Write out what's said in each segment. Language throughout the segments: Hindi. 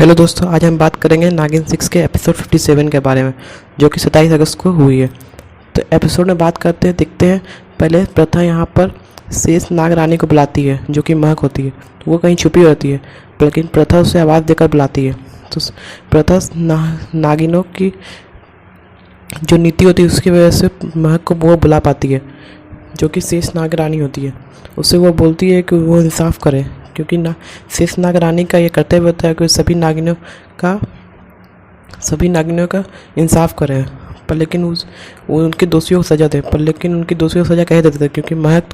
हेलो दोस्तों, आज हम बात करेंगे नागिन 6 के एपिसोड 57 के बारे में, जो कि 27 अगस्त को हुई है। तो एपिसोड में बात करते हैं, देखते हैं। पहले प्रथा यहाँ पर शेष नाग रानी को बुलाती है, जो कि महक होती है। तो वो कहीं छुपी होती है, लेकिन प्रथा उसे आवाज़ देकर बुलाती है। तो प्रथा नागिनों की जो नीति होती है उसकी वजह से महक को वो बुला पाती है, जो कि शेष नाग रानी होती है। उससे वो बोलती है कि वो इंसाफ करे, क्योंकि शेष नाग रानी का ये कर्तव्य होता है कि सभी नागिनों का इंसाफ करे। पर लेकिन वो उनके दोषियों को सज़ा दे, पर लेकिन उनकी दोषियों को सज़ा कह देते थे, क्योंकि महक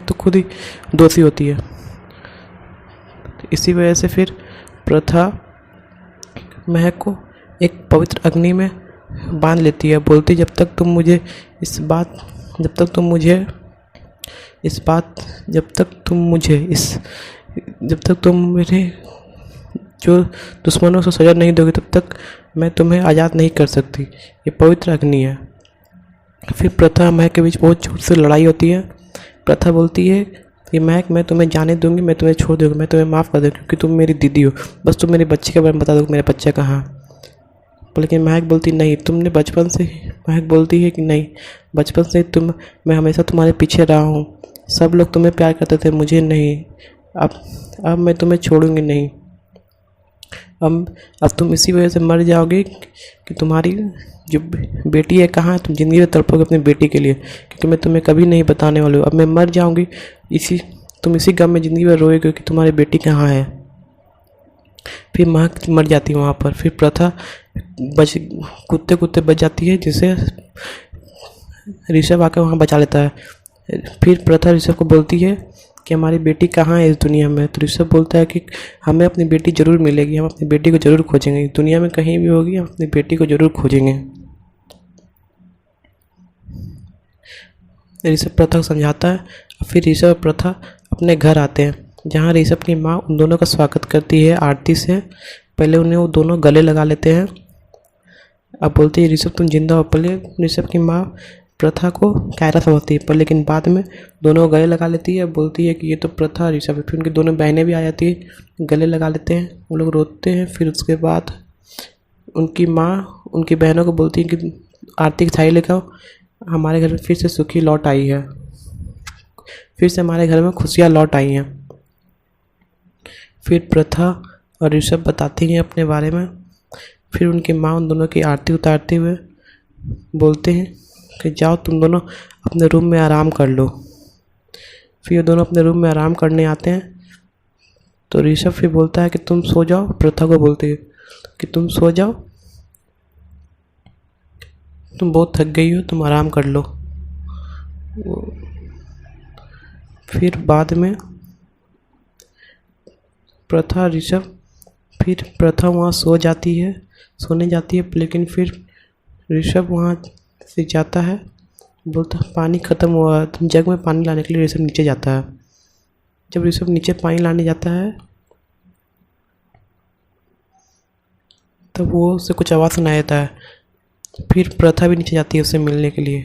तो खुद ही दोषी होती है। इसी वजह से फिर प्रथा महक को एक पवित्र अग्नि में बांध लेती है। बोलती, जब तक तुम मेरे जो दुश्मनों से सज़ा नहीं दोगे, तब तक मैं तुम्हें आज़ाद नहीं कर सकती। ये पवित्र अग्नि है। फिर प्रथा महक के बीच बहुत जोर से लड़ाई होती है। प्रथा बोलती है कि महक, मैं तुम्हें जाने दूंगी, मैं तुम्हें छोड़ दूंगी, मैं तुम्हें माफ़ कर दूँगी, क्योंकि तुम मेरी दीदी हो। बस तुम मेरे बच्चे के बारे में बता दो, मेरा बच्चा कहाँ है। लेकिन महक बोलती नहीं, महक बोलती है कि नहीं, बचपन से मैं हमेशा तुम्हारे पीछे रहा हूँ। सब लोग तुम्हें प्यार करते थे, मुझे नहीं। अब मैं तुम्हें छोड़ूंगी नहीं। अब तुम इसी वजह से मर जाओगे कि तुम्हारी जो बेटी है कहाँ है। तुम ज़िंदगी में तड़पोगे अपनी बेटी के लिए, क्योंकि मैं तुम्हें कभी नहीं बताने वाली हूँ। अब मैं मर जाऊँगी, तुम इसी गम में ज़िंदगी में रोएगे कि तुम्हारी बेटी कहाँ है। फिर महक मर जाती है वहाँ पर। फिर प्रथा कुत्ते बच जाती है, जिसे ऋषभ आकर वहाँ बचा लेता है। फिर प्रथा ऋषभ को बोलती है कि हमारी बेटी कहाँ है इस दुनिया में। तो ऋषभ बोलता है कि हमें अपनी बेटी ज़रूर मिलेगी, हम अपनी बेटी को ज़रूर खोजेंगे, दुनिया में कहीं भी होगी, हम अपनी बेटी को ज़रूर खोजेंगे। ऋषभ प्रथा को समझाता है। फिर ऋषभ और प्रथा अपने घर आते हैं, जहाँ ऋषभ की माँ उन दोनों का स्वागत करती है आरती से। पहले उन्हें वो दोनों गले लगा लेते हैं। अब बोलती है, ऋषभ तुम जिंदा हो। पहले ऋषभ की माँ प्रथा को कायरा समझती है, पर लेकिन बाद में दोनों गले लगा लेती है। बोलती है कि ये तो प्रथा ऋषभ है। फिर उनकी दोनों बहनें भी आ जाती है, गले लगा लेते हैं, वो लोग रोते हैं। फिर उसके बाद उनकी माँ उनकी बहनों को बोलती है कि आरती की थाली लेकर आओ, हमारे घर में फिर से सुखी लौट आई है, फिर से हमारे घर में खुशियाँ लौट आई हैं। फिर प्रथा और ऋषभ बताती हैं अपने बारे में। फिर उनकी माँ उन दोनों की आरती उतारते हुए बोलते हैं कि जाओ तुम दोनों अपने रूम में आराम कर लो। फिर ये दोनों अपने रूम में आराम करने आते हैं। तो ऋषभ फिर बोलता है कि तुम सो जाओ। प्रथा को बोलते हैं कि तुम सो जाओ, तुम बहुत थक गई हो, तुम आराम कर लो। फिर बाद में प्रथा वहाँ सोने जाती है, लेकिन फिर ऋषभ वहाँ से जाता है। बोलता पानी ख़त्म हुआ। जग में पानी लाने के लिए ऋषभ नीचे जाता है। जब ऋषभ नीचे पानी लाने जाता है, तब वो उससे कुछ आवाज़ सुनाई देता है। फिर प्रथा भी नीचे जाती है उससे मिलने के लिए।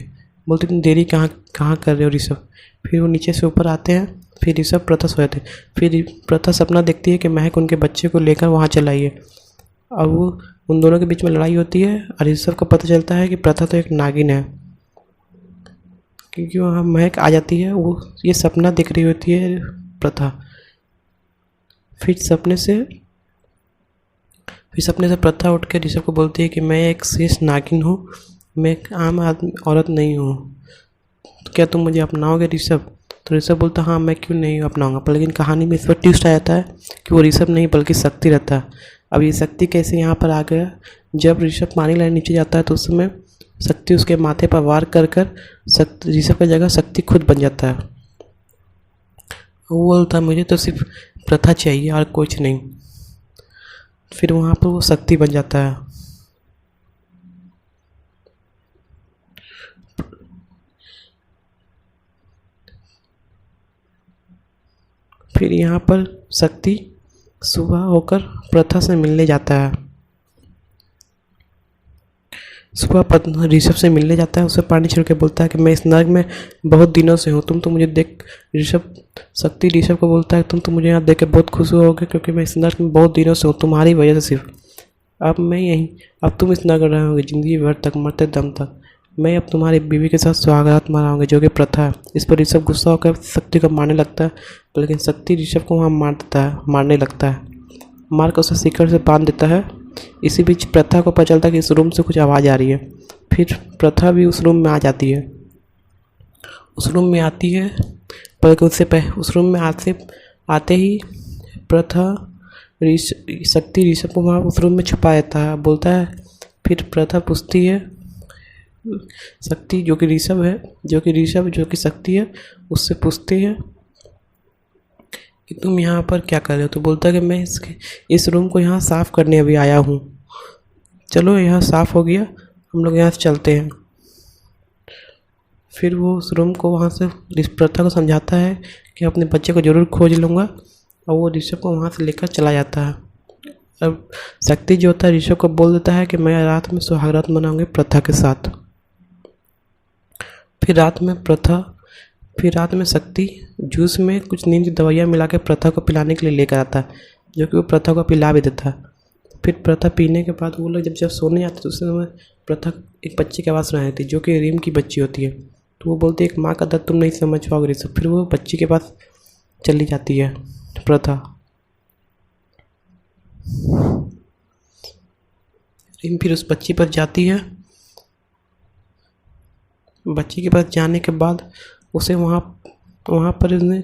बोलती तुम देरी कहाँ कर रहे हो ऋषभ। फिर वो नीचे से ऊपर आते हैं। फिर ऋषभ प्रथा सोए थे। फिर प्रथा सपना देखती है कि महक उनके बच्चे को लेकर वहाँ चलाई है। अब वो उन दोनों के बीच में लड़ाई होती है, और ऋषभ को पता चलता है कि प्रथा तो एक नागिन है, क्योंकि वहाँ महक आ जाती है। वो ये सपना देख रही होती है प्रथा। फिर सपने से प्रथा उठ के ऋषभ को बोलती है कि मैं एक शेष नागिन हूँ, मैं एक आम आदमी औरत नहीं हूँ, तो क्या तुम मुझे अपनाओगे ऋषभ। तो ऋषभ बोलता हाँ, मैं क्यों नहीं अपनाऊंगा। पर लेकिन कहानी में इस पर ट्विस्ट आ जाता है कि वो ऋषभ नहीं बल्कि शक्ति रहता है। अब ये शक्ति कैसे यहाँ पर आ गया। जब ऋषभ पानी लाने नीचे जाता है, तो उस समय शक्ति उसके माथे पर वार कर ऋषभ की जगह शक्ति खुद बन जाता है। वो बोलता है मुझे तो सिर्फ प्रथा चाहिए और कुछ नहीं। फिर वहाँ पर वो शक्ति बन जाता है। फिर यहाँ पर शक्ति सुबह होकर प्रथा से मिलने जाता है। सुबह ऋषभ से मिलने जाता है, उसे पानी छिड़ के बोलता है कि मैं इस नर्क में बहुत दिनों से हूँ, तुम तो मुझे देख शक्ति ऋषभ को बोलता है तुम तो मुझे यहाँ देख के बहुत खुश होगे, क्योंकि मैं इस नर्क में बहुत दिनों से हूँ तुम्हारी वजह से सिर्फ। अब तुम इस नर्क में रहोगे ज़िंदगी भर तक, मरते दम तक। मैं अब तुम्हारी बीवी के साथ सुहागरात मनाऊंगी, जो कि प्रथा है। इस पर ऋषभ गुस्सा होकर शक्ति को मारने लगता है, लेकिन शक्ति ऋषभ को वहाँ मारने लगता है, मार कर उसे शिकड़ से बांध देता है। इसी बीच प्रथा को पता चलता है कि इस रूम से कुछ आवाज़ आ रही है। फिर प्रथा भी उस रूम में आ जाती है। उस रूम में आती है, बल्कि उस रूम में आते ही प्रथा शक्ति ऋषभ को वहाँ उस रूम में छुपा देता है, बोलता है। फिर प्रथा पूछती है शक्ति जो कि शक्ति है उससे पूछती है कि तुम यहाँ पर क्या कर रहे हो। तो बोलता है कि मैं इस रूम को यहाँ साफ़ करने अभी आया हूँ, चलो यहाँ साफ़ हो गया, हम लोग यहाँ से चलते हैं। फिर वो उस रूम को वहाँ से प्रथा को समझाता है कि अपने बच्चे को ज़रूर खोज लूँगा, और वो ऋषभ को वहाँ से लेकर चला जाता है। अब शक्ति जो होता है ऋषभ को बोल देता है कि मैं रात में सुहागरात मनाऊंगी प्रथा के साथ। फिर रात में शक्ति जूस में कुछ नींद की दवाइयाँ मिला के प्रथा को पिलाने के लिए लेकर आता है, जो कि वो प्रथा को पिला भी देता है। फिर प्रथा पीने के बाद वो लोग जब सोने जाते तो उस समय प्रथा एक बच्चे की आवाज़ सुनाई थी, जो कि रीम की बच्ची होती है। तो वो बोलती है एक माँ का दर्द तुम नहीं समझ पाओगे ऋषभ। फिर वो बच्ची के पास चली जाती है प्रथा। रीम फिर उस बच्ची पर जाती है। बच्ची के पास जाने के बाद उसे वहाँ पर उसने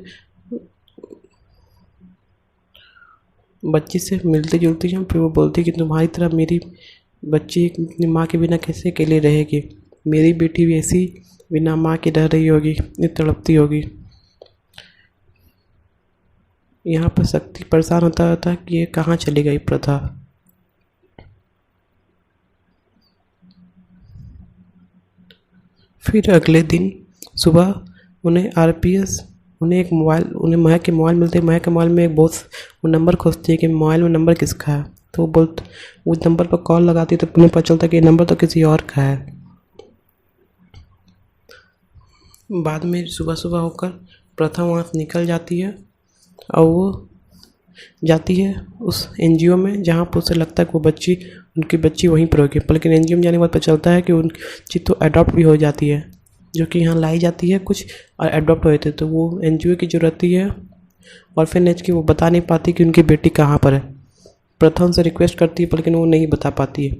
बच्ची से मिलती जुलती है। फिर वो बोलती है कि तुम्हारी तरह मेरी बच्ची अपनी माँ के बिना कैसे अकेले रहेगी, मेरी बेटी भी ऐसी बिना माँ के रह रही होगी, इतनी तड़पती होगी। यहाँ पर शक्ति परेशान होता कि ये कहाँ चली गई प्रथा। फिर अगले दिन सुबह उन्हें महक के मोबाइल मिलते हैं। महक के मोबाइल में वो नंबर खोजती है कि मोबाइल में नंबर किसका है। तो वो उस नंबर पर कॉल लगाती है, तो उन्हें पता चलता है कि ये नंबर तो किसी और का है। बाद में सुबह होकर प्रथा वहाँ से निकल जाती है, और वो जाती है उस एनजीओ में जहाँ पर उसे लगता है कि उनकी बच्ची वहीं पर होगी। लेकिन एनजीओ में जाने के बाद पता चलता है कि उनकी तो अडॉप्ट भी हो जाती है, जो कि यहाँ लाई जाती है कुछ और अडॉप्ट हुए थे। तो वो एनजीओ की जो रहती है ऑर्फेनेज की, वो बता नहीं पाती कि उनकी बेटी कहाँ पर है। प्रथा उनसे रिक्वेस्ट करती है, लेकिन वो नहीं बता पाती है।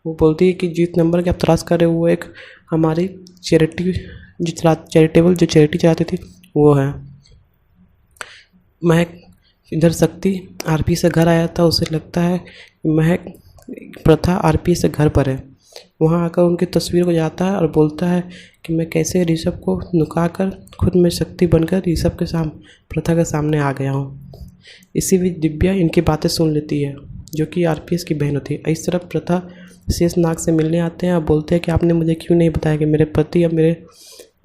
वो बोलती है कि जिस नंबर की आप तलाश कर रहे हो वो एक हमारी चैरिटेबल जो चैरिटी चलाती थी वो है। महक इधर शक्ति आरपी से घर आया था, उसे लगता है महक प्रथा आरपी से घर पर है। वहाँ आकर उनकी तस्वीर को जाता है और बोलता है कि मैं कैसे ऋषभ को नुका कर खुद में शक्ति बनकर ऋषभ के प्रथा के सामने आ गया हूँ। इसी बीच दिव्या इनकी बातें सुन लेती है, जो कि आरपीएस की बहन होती है। इस तरफ प्रथा शेषनाग से मिलने आते हैं और बोलते हैं कि आपने मुझे क्यों नहीं बताया कि मेरे पति या मेरे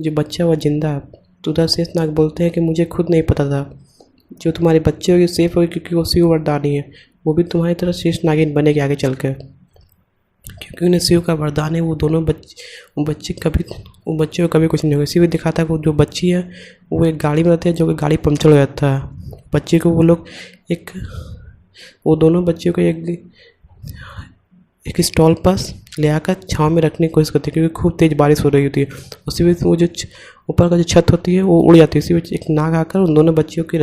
जो बच्चा वह जिंदा है। तो उधर शेषनाग बोलते हैं कि मुझे खुद नहीं पता था जो तुम्हारे बच्चे होगी सेफ होगी, क्योंकि वो शिव वरदानी है, वो भी तुम्हारी तरह शेषनागिन बनेगी आगे चल कर, क्योंकि उन्हें शिव का वरदान है। वो बच्चे को कभी कुछ नहीं होगा। शिव दिखाता है कि जो बच्ची है वो एक गाड़ी में रहती है, जो कि गाड़ी पंक्चर हो जाता है। बच्चे को वो दोनों बच्चियों को एक स्टॉल पास ले आकर छाँव में रखने की कोशिश करती है, क्योंकि खूब तेज़ बारिश हो रही होती है। उसी बीच वो जो ऊपर का जो छत होती है वो उड़ जाती है। उसी बीच एक नाग आकर उन दोनों बच्चियों की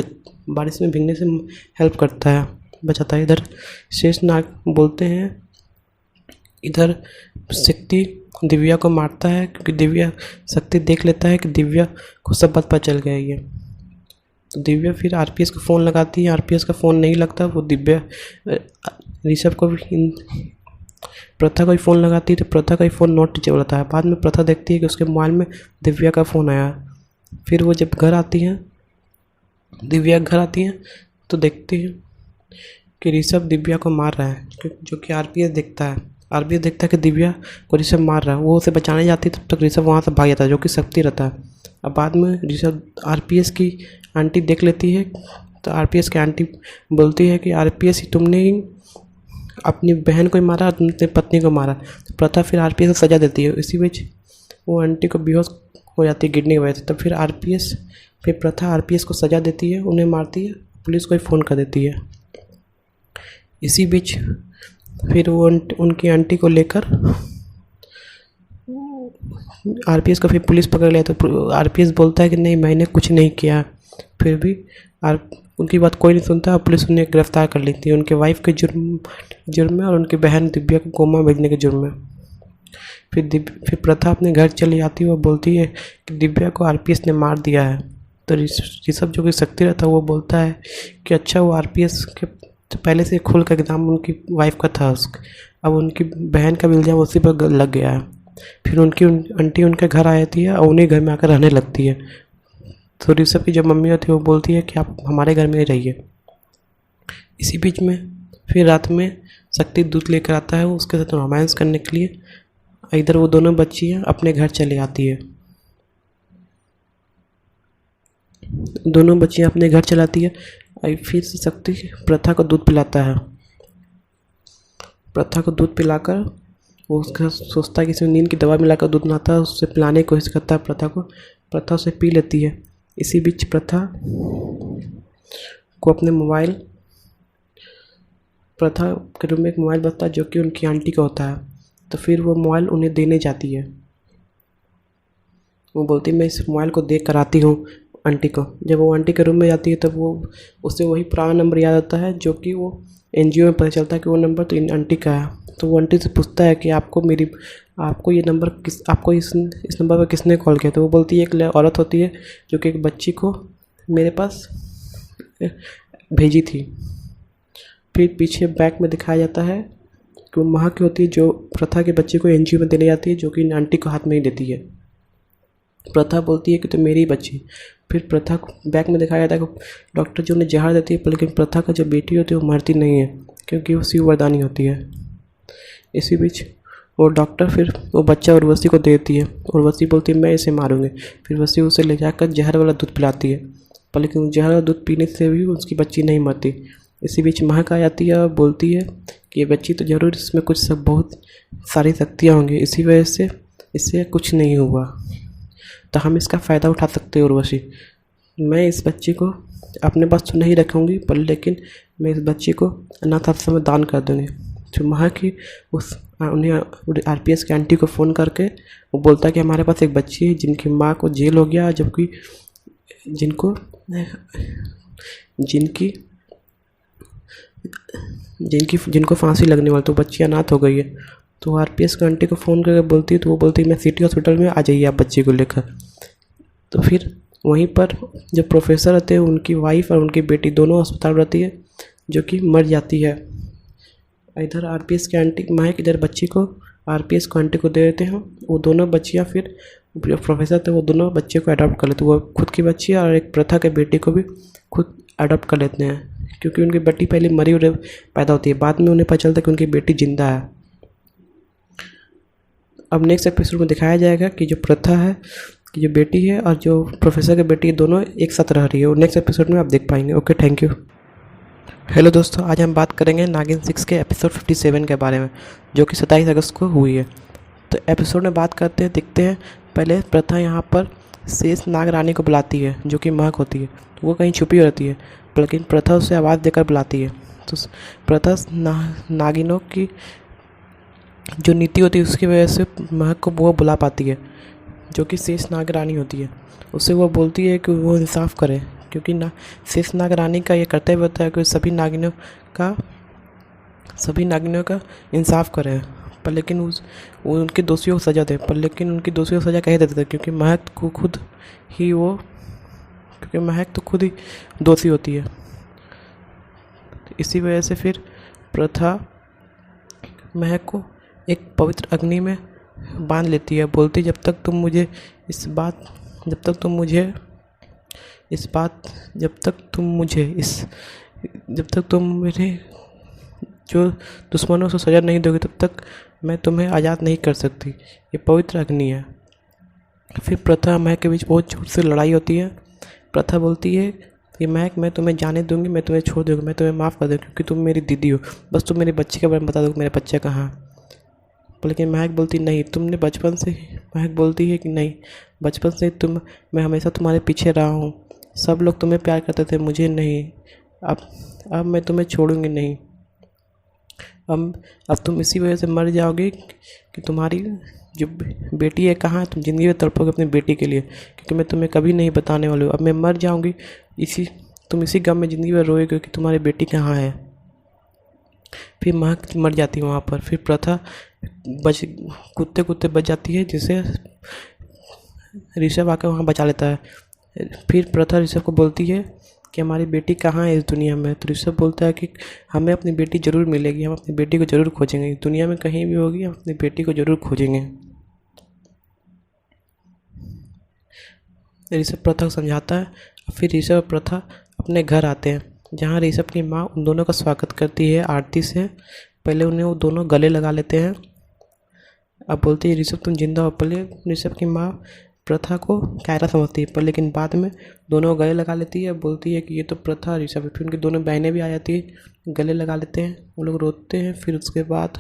बारिश में भीगने से हेल्प करता है, बचाता है। इधर शेषनाग बोलते हैं, इधर शक्ति दिव्या को मारता है, क्योंकि शक्ति देख लेता है कि दिव्या को सब बात पता चल गई है। तो दिव्या फिर आरपीएस को फ़ोन लगाती है, आरपीएस का फ़ोन नहीं लगता। वो दिव्या ऋषभ को भी प्रथा को ही फ़ोन लगाती है, तो प्रथा का ही फ़ोन नॉट रीचेबल होता है। बाद में प्रथा देखती है कि उसके मोबाइल में दिव्या का फ़ोन आया। फिर वो जब दिव्या घर आती हैं तो देखती है कि ऋषभ दिव्या को मार रहा है, जो कि आरपीएस देखता है कि दिव्या को ऋषभ मार रहा है। वो उसे बचाने जाती है, तब तक ऋषभ वहाँ से भाग जाता है, जो कि शक्ति रहता है। अब बाद में ऋषभ आरपीएस की आंटी देख लेती है, तो आरपीएस की आंटी बोलती है कि आरपीएस तुमने ही अपनी बहन को ही मारा, अपनी पत्नी को मारा। तो प्रथा फिर आरपीएस को सज़ा देती है। इसी बीच वो आंटी को बेहोश हो जाती है गिरने की वजह से। तब फिर प्रथा आरपीएस को सज़ा देती है, उन्हें मारती है, पुलिस को ही फ़ोन कर देती है। इसी बीच फिर वो उनकी आंटी को लेकर आरपीएस को फिर पुलिस पकड़ लिया। तो आरपीएस बोलता है कि नहीं, मैंने कुछ नहीं किया। फिर भी उनकी बात कोई नहीं सुनता। पुलिस उन्हें गिरफ्तार कर लेती है उनके वाइफ के जुर्म में और उनकी बहन दिव्या को कोमा भेजने के जुर्म में। फिर प्रथा अपने घर चली जाती है और बोलती है कि दिव्या को आरपीएस ने मार दिया है। तो ऋषभ जो कि शक्ति रहता है वो बोलता है कि अच्छा, वो आरपीएस के पहले से खुल का इल्ज़ाम उनकी वाइफ का था, अब उनकी बहन का भी इल्ज़ाम उसी पर लग गया है। फिर उनकी आंटी उनके घर आ जाती है और उन्हीं घर में आकर रहने लगती है। तो ऋषभ की जो मम्मी होती है वो बोलती है कि आप हमारे घर में ही रहिए। इसी बीच में फिर रात में शक्ति दूध लेकर आता है उसके साथ रोमांस करने के लिए। इधर वो दोनों बच्चियाँ अपने घर चली आती है। दोनों बच्चियाँ अपने घर चलाती है। फिर से शक्ति प्रथा को दूध पिलाता है। प्रथा को दूध पिलाकर वो उसका सोचता है कि इसमें नींद की दवा मिलाकर दूध बनाता है, उससे पिलाने की कोशिश करता है प्रथा को। प्रथा उसे पी लेती है। इसी बीच प्रथा के रूम में एक मोबाइल बजता है जो कि उनकी आंटी का होता है। तो फिर वो मोबाइल उन्हें देने जाती है। वो बोलती है मैं इस मोबाइल को देख कर आती हूँ आंटी को। जब वो आंटी के रूम में जाती है तब वो उसे वही पुराना नंबर याद आता है जो कि वो एनजीओ में पता चलता है कि वो नंबर तो इन आंटी का है। तो वो आंटी से पूछता है कि आपको ये नंबर आपको इस नंबर पर किसने कॉल किया। तो वो बोलती है एक औरत होती है जो कि एक बच्ची को मेरे पास भेजी थी। फिर पीछे बैक में दिखाया जाता है कि वो माँ की होती है जो प्रथा के बच्चे को एनजीओ में देने जाती है, जो कि इन आंटी को हाथ में ही देती है। प्रथा बोलती है कि तो मेरी बच्ची। फिर प्रथा को बैक में दिखाया जाता है कि डॉक्टर जो उन्हें जहर देती है, लेकिन प्रथा का जो बेटी होती है वो मरती नहीं है क्योंकि वो शिव वरदानी होती है। इसी बीच वो डॉक्टर फिर वो बच्चा उर्वशी को देती है। उर्वशी बोलती है मैं इसे मारूंगी। फिर उर्वशी उसे ले जाकर जहर वाला दूध पिलाती है, पर लेकिन जहर वाला दूध पीने से भी उसकी बच्ची नहीं मरती। इसी बीच महक आ जाती है और बोलती है कि ये बच्ची तो ज़रूर इसमें बहुत सारी शक्तियाँ होंगी, इसी वजह से इससे कुछ नहीं हुआ, तो हम इसका फ़ायदा उठा सकते हैं उर्वशी। मैं इस बच्ची को अपने पास तो नहीं रखूँगी, पर लेकिन मैं इस बच्ची को अनाथ आश्रम में दान कर दूँगी। तो महक ही उन्हें आरपीएस के आंटी को फ़ोन करके वो बोलता है कि हमारे पास एक बच्ची है जिनकी माँ को जेल हो गया, जबकि जिनको फांसी लगने वाली, तो बच्ची अनाथ हो गई है। तो आरपीएस के आंटी को फ़ोन करके बोलती है, तो वो बोलती है मैं सिटी हॉस्पिटल में आ जाइए आप बच्ची को लेकर। तो फिर वहीं पर जो प्रोफेसर रहते हैं उनकी वाइफ और उनकी बेटी दोनों अस्पताल रहती है जो कि मर जाती है। इधर आरपीएस के आंटी महक इधर बच्ची को आरपीएस को आंटी को दे देते हैं। वो दोनों बच्चियाँ फिर जो प्रोफेसर थे वो दोनों बच्चे को अडॉप्ट कर लेते हैं। वो खुद की बच्ची और एक प्रथा के बेटी को भी खुद अडॉप्ट कर लेते हैं, क्योंकि उनकी बेटी पहले मरी हुई पैदा होती है। बाद में उन्हें पता चलता है कि उनकी बेटी जिंदा है। अब नेक्स्ट एपिसोड में दिखाया जाएगा कि जो प्रथा है कि जो बेटी है और जो प्रोफेसर की बेटी है दोनों एक साथ रह रही है। और नेक्स्ट एपिसोड में आप देख पाएंगे। Okay, thank you. हेलो दोस्तों, आज हम बात करेंगे नागिन 6 के एपिसोड 57 के बारे में, जो कि 27 अगस्त को हुई है। तो एपिसोड में बात करते हैं, देखते हैं। पहले प्रथा यहाँ पर शेष नाग रानी को बुलाती है जो कि महक होती है। वो कहीं छुपी रहती है, लेकिन प्रथा उसे आवाज़ देकर बुलाती है। तो प्रथा नागिनों की जो नीति होती है उसकी वजह से महक को वो बुला पाती है, जो कि शेष नाग रानी होती है। उससे वो बोलती है कि वो इंसाफ करे, क्योंकि शेष नाग रानी का ये कर्तव्य होता है कि सभी नागिनों का इंसाफ करे, पर लेकिन वो उनके दोषियों को सज़ा दे। पर लेकिन उनकी दोषियों को सज़ा कह देते थे क्योंकि महक तो खुद ही दोषी होती है। इसी वजह से फिर प्रथा महक को एक पवित्र अग्नि में बांध लेती है। बोलती जब तक तुम मेरे जो दुश्मनों से सज़ा नहीं दोगे तब तक मैं तुम्हें आज़ाद नहीं कर सकती। ये पवित्र अग्नि है। फिर प्रथा महक के बीच बहुत जोर से लड़ाई होती है। प्रथा बोलती है कि महक मैं तुम्हें जाने दूंगी, मैं तुम्हें छोड़ दूंगी, मैं तुम्हें माफ़ कर दूँगी क्योंकि तुम मेरी दीदी हो, बस तुम मेरे बच्चे के बारे में बता दो मेरा बच्चा कहाँ है। लेकिन महक बोलती नहीं, तुमने बचपन से महक बोलती है कि नहीं, बचपन से मैं हमेशा तुम्हारे पीछे रहा हूँ, सब लोग तुम्हें प्यार करते थे, मुझे नहीं। अब मैं तुम्हें छोड़ूंगी नहीं। अब तुम इसी वजह से मर जाओगे कि तुम्हारी जो बेटी है कहाँ है, तुम ज़िंदगी में तड़पोगे अपनी बेटी के लिए, क्योंकि मैं तुम्हें कभी नहीं बताने वाली हूँ। अब मैं मर जाऊँगी, तुम इसी गम में ज़िंदगी में रोएगे कि तुम्हारी बेटी कहाँ है। फिर महक मर जाती है वहाँ पर। फिर प्रथा कुत्ते कुत्ते बच जाती है, जिसे ऋषभ आकर वहाँ बचा लेता है। फिर प्रथा ऋषभ को बोलती है कि हमारी बेटी कहाँ है इस दुनिया में। तो ऋषभ बोलता है कि हमें अपनी बेटी ज़रूर मिलेगी, हम अपनी बेटी को ज़रूर खोजेंगे, दुनिया में कहीं भी होगी हम अपनी बेटी को ज़रूर खोजेंगे। ऋषभ प्रथा को समझाता है। फिर ऋषभ और प्रथा अपने घर आते हैं, जहाँ ऋषभ की माँ उन दोनों का स्वागत करती है आरती से। पहले उन्हें वो दोनों गले लगा लेते हैं। अब बोलती है ऋषभ तुम जिंदा हो। पहले ऋषभ की माँ प्रथा को कायरा समझती है, पर लेकिन बाद में दोनों गले लगा लेती है। बोलती है कि ये तो प्रथा ऋषभ है। फिर उनकी दोनों बहनें भी आ जाती है, गले लगा लेते हैं, वो लोग रोते हैं। फिर उसके बाद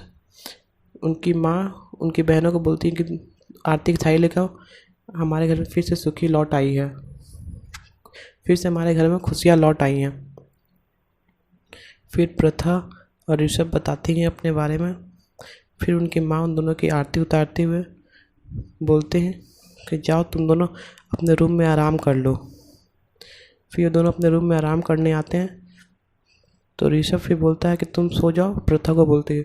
उनकी माँ उनकी बहनों को बोलती है कि आरती की थाली लेकर आओ, हमारे घर में फिर से सुखी लौट आई है, फिर से हमारे घर में खुशियाँ लौट आई हैं। फिर प्रथा और ऋषभ बताती हैं अपने बारे में। फिर उनकी माँ उन दोनों की आरती उतारते हुए बोलते हैं कि जाओ तुम दोनों अपने रूम में आराम कर लो। फिर ये दोनों अपने रूम में आराम करने आते हैं। तो ऋषभ फिर बोलता है कि तुम सो जाओ। प्रथा को बोलते हैं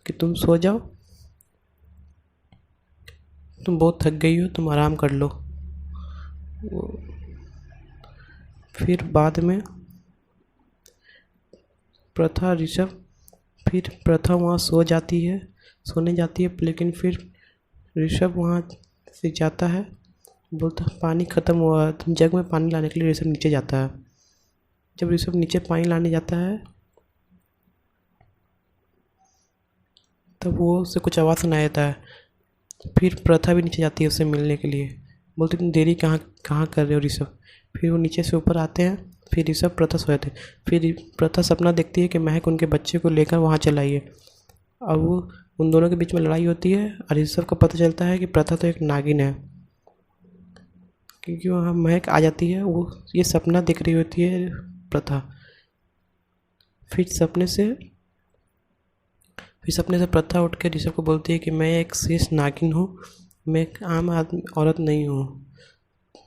कि तुम सो जाओ, तुम बहुत थक गई हो, तुम आराम कर लो। फिर बाद में प्रथा ऋषभ फिर प्रथा वहाँ सोने जाती है, लेकिन फिर ऋषभ वहाँ से जाता है, बोलता पानी ख़त्म हुआ। जग में पानी लाने के लिए ऋषभ नीचे जाता है। जब ऋषभ नीचे पानी लाने जाता है तब वो उससे कुछ आवाज़ सुनाया जाता है। फिर प्रथा भी नीचे जाती है उससे मिलने के लिए, बोलती तुम देरी कहाँ कर रहे हो ऋषभ। फिर वो नीचे से ऊपर आते हैं। फिर ऋषभ प्रथा सोए थे। फिर प्रथा सपना देखती है कि महक उनके बच्चे को लेकर वहाँ चल आई है। अब वो उन दोनों के बीच में लड़ाई होती है और ऋषभ को पता चलता है कि प्रथा तो एक नागिन है, क्योंकि वहाँ महक आ जाती है। वो ये सपना देख रही होती है प्रथा। फिर सपने से प्रथा उठ के ऋषभ को बोलती है कि मैं एक शेष नागिन हूँ, मैं एक आम आदमी औरत नहीं हूँ,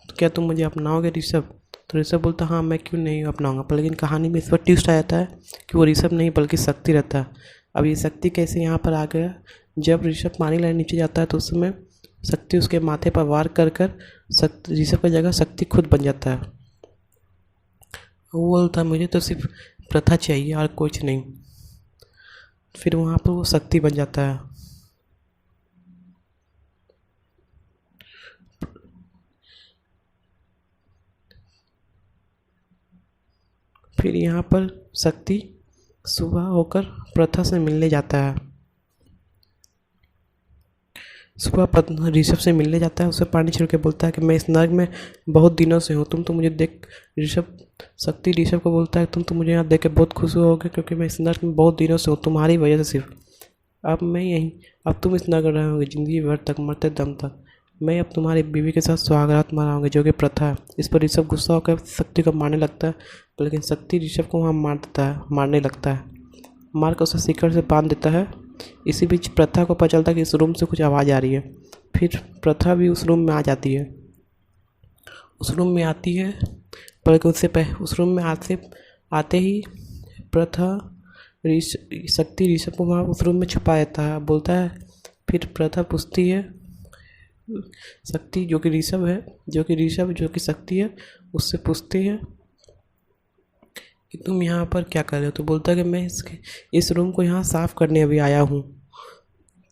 तो क्या तुम मुझे अपनाओगे ऋषभ। तो ऋषभ बोलता हाँ मैं क्यों नहीं अपनाऊंगा। पर लेकिन कहानी में इस पर ट्विस्ट आ जाता है कि वो ऋषभ नहीं बल्कि शक्ति रहता है। अब ये शक्ति कैसे यहाँ पर आ गया। जब ऋषभ पानी लाने नीचे जाता है तो उस समय शक्ति उसके माथे पर वार कर ऋषभ की जगह शक्ति खुद बन जाता है। वो बोलता है मुझे तो सिर्फ प्रथा चाहिए और कुछ नहीं। फिर वहाँ पर वो शक्ति बन जाता है। फिर यहाँ पर शक्ति सुबह होकर प्रथा से मिलने जाता है। सुबह ऋषभ से मिलने जाता है, उसे पानी छिड़ के बोलता है कि मैं इस नर्क में बहुत दिनों से हूँ, तुम तो मुझे देख शक्ति ऋषभ को बोलता है तुम तो मुझे यहाँ देख के बहुत खुश होगे, क्योंकि मैं इस नर्क में बहुत दिनों से हूँ तुम्हारी वजह से सिर्फ। अब तुम इस नर्क में रहोगे ज़िंदगी भर तक, मरते दम तक। मैं अब तुम्हारी बीवी के साथ सुहागरात मनाऊंगा, जो कि प्रथा है। इस पर ऋषभ गुस्सा होकर शक्ति को मारने लगता है, लेकिन शक्ति ऋषभ को वहाँ मारने लगता है, मार कर उसे शिकड़ से बांध देता है। इसी बीच प्रथा को पता चलता है कि इस रूम से कुछ आवाज़ आ रही है। फिर प्रथा भी उस रूम में आ जाती है। उस रूम में आती है, बल्कि उस रूम में आते ही प्रथा शक्ति ऋषभ को वहाँ उस रूम में छुपा देता है, बोलता है। फिर प्रथा पूछती है शक्ति जो कि शक्ति है उससे पूछती है कि तुम यहाँ पर क्या कर रहे हो। तो बोलता है कि मैं इस रूम को यहाँ साफ़ करने अभी आया हूँ,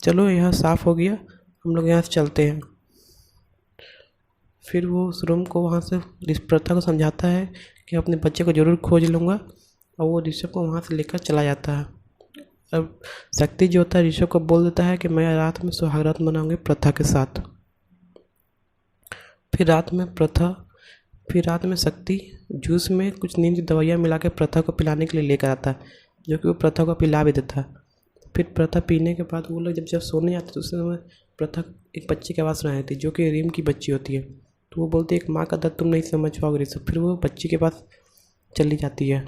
चलो यहाँ साफ़ हो गया, हम लोग यहाँ से चलते हैं। फिर वो उस रूम को वहाँ से प्रथा को समझाता है कि अपने बच्चे को ज़रूर खोज लूँगा, और वो ऋषभ को वहाँ से लेकर चला जाता है। अब शक्ति जो होता है ऋषभ को बोल देता है कि मैं रात में सुहागरात मनाऊंगी प्रथा के साथ। फिर रात में प्रथा फिर रात में शक्ति जूस में कुछ नींद की दवाइयाँ मिला के प्रथा को पिलाने के लिए लेकर आता है, जो कि वो प्रथा को पिला भी देता है। फिर प्रथा पीने के बाद वो लोग जब सोने जाते तो उस समय प्रथा एक बच्चे की आवाज़ सुनाई थी, जो कि रीम की बच्ची होती है। तो वो बोलती है एक माँ का दर्द तुम नहीं समझ पाओगे ऋषभ। फिर वो बच्ची के पास चली जाती है